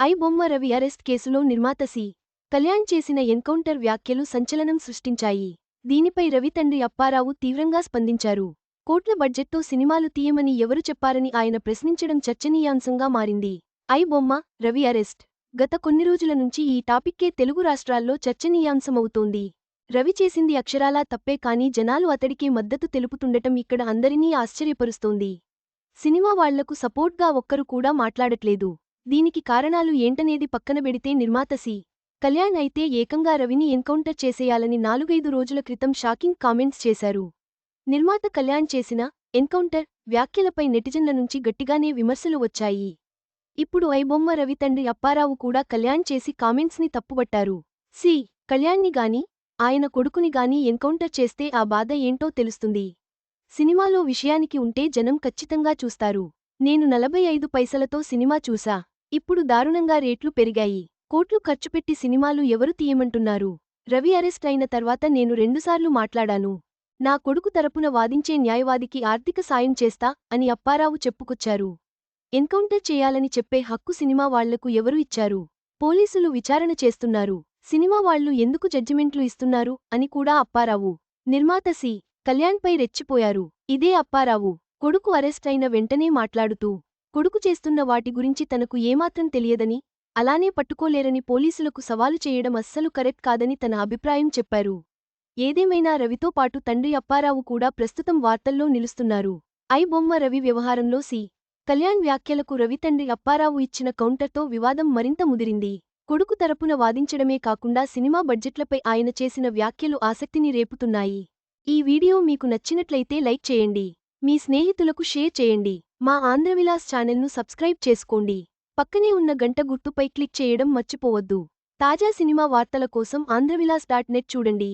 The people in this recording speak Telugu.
ఐ బొమ్మ రవి అరెస్ట్ కేసులో నిర్మాత సి. కళ్యాణ్ చేసిన ఎన్కౌంటర్ వ్యాఖ్యలు సంచలనం సృష్టించాయి. దీనిపై రవి తండ్రి అప్పారావు తీవ్రంగా స్పందించారు. కోట్ల బడ్జెట్తో సినిమాలు తీయమని ఎవరు చెప్పారని ఆయన ప్రశ్నించడం చర్చనీయాంశంగా మారింది. ఐ బొమ్మ రవి అరెస్ట్. గత కొన్ని రోజుల నుంచి ఈ టాపిక్కే తెలుగు రాష్ట్రాల్లో చర్చనీయాంశమవుతోంది. రవి చేసింది అక్షరాలా తప్పే కానీ జనాలు అతడికే మద్దతు తెలుపుతుండటం ఇక్కడ అందరినీ ఆశ్చర్యపరుస్తోంది. సినిమా వాళ్లకు సపోర్ట్గా ఒక్కరు కూడా మాట్లాడట్లేదు. దీనికి కారణాలు ఏంటనేది పక్కనబెడితే నిర్మాత సి. కళ్యాణ్ అయితే ఏకంగా రవిని ఎన్కౌంటర్ చేసేయాలని 4-5 రోజుల క్రితం షాకింగ్ కామెంట్స్ చేశారు. నిర్మాత కళ్యాణ్ చేసిన ఎన్కౌంటర్ వ్యాఖ్యలపై నెటిజన్ల నుంచి గట్టిగానే విమర్శలు వచ్చాయి. ఇప్పుడు ఐ బొమ్మ రవి తండ్రి అప్పారావు కూడా కళ్యాణ్ చేసి కామెంట్స్ని తప్పుబట్టారు. సి. కళ్యాణ్ని గాని ఆయన కొడుకుని గాని ఎన్కౌంటర్ చేస్తే ఆ బాధ ఏంటో తెలుస్తుంది. సినిమాలో విషయానికి ఉంటే జనం ఖచ్చితంగా చూస్తారు. నేను 45 పైసలతో సినిమా చూసా. ఇప్పుడు దారుణంగా రేట్లు పెరిగాయి. కోట్లు ఖర్చుపెట్టి సినిమాలు ఎవరు తీయమంటున్నారు? రవి అరెస్ట్ అయిన తర్వాత నేను 2 సార్లు మాట్లాడాను. నా కొడుకు తరపున వాదించే న్యాయవాదికి ఆర్థిక సాయం చేస్తా అని అప్పారావు చెప్పుకొచ్చారు. ఎన్కౌంటర్ చేయాలని చెప్పే హక్కు సినిమా వాళ్లకు ఎవరు ఇచ్చారు? పోలీసులు విచారణ చేస్తున్నారు. సినిమా వాళ్లు ఎందుకు జడ్జిమెంట్లు ఇస్తున్నారు అని కూడా అప్పారావు. నిర్మాత సి. కళ్యాణ్పై రెచ్చిపోయారు. ఇదే అప్పారావు కొడుకు అరెస్ట్ అయిన వెంటనే మాట్లాడుతూ కొడుకు చేస్తున్న వాటి గురించి తనకు ఏమాత్రం తెలియదని, అలానే పట్టుకోలేరని పోలీసులకు సవాలు చేయడం అస్సలు కరెక్ట్ కాదని తన అభిప్రాయం చెప్పారు. ఏదేమైనా రవితో పాటు తండ్రి అప్పారావు కూడా ప్రస్తుతం వార్తల్లో నిలుస్తున్నారు. ఐ బొమ్మ రవి వ్యవహారంలో సి. కళ్యాణ్ వ్యాఖ్యలకు రవి తండ్రి అప్పారావు ఇచ్చిన కౌంటర్తో వివాదం మరింత ముదిరింది. కొడుకు తరపున వాదించడమే కాకుండా సినిమా బడ్జెట్లపై ఆయన చేసిన వ్యాఖ్యలు ఆసక్తిని రేపుతున్నాయి. ఈ వీడియో మీకు నచ్చినట్లయితే లైక్ చేయండి. మీ స్నేహితులకు షేర్ చేయండి. మా ఆంధ్రవిలాస్ ఛానల్ను సబ్స్క్రైబ్ చేసుకోండి. పక్కనే ఉన్న గంట గుర్తుపై క్లిక్ చేయడం మర్చిపోవద్దు. తాజా సినిమా వార్తల కోసం ఆంధ్రవిలాస్.net చూడండి.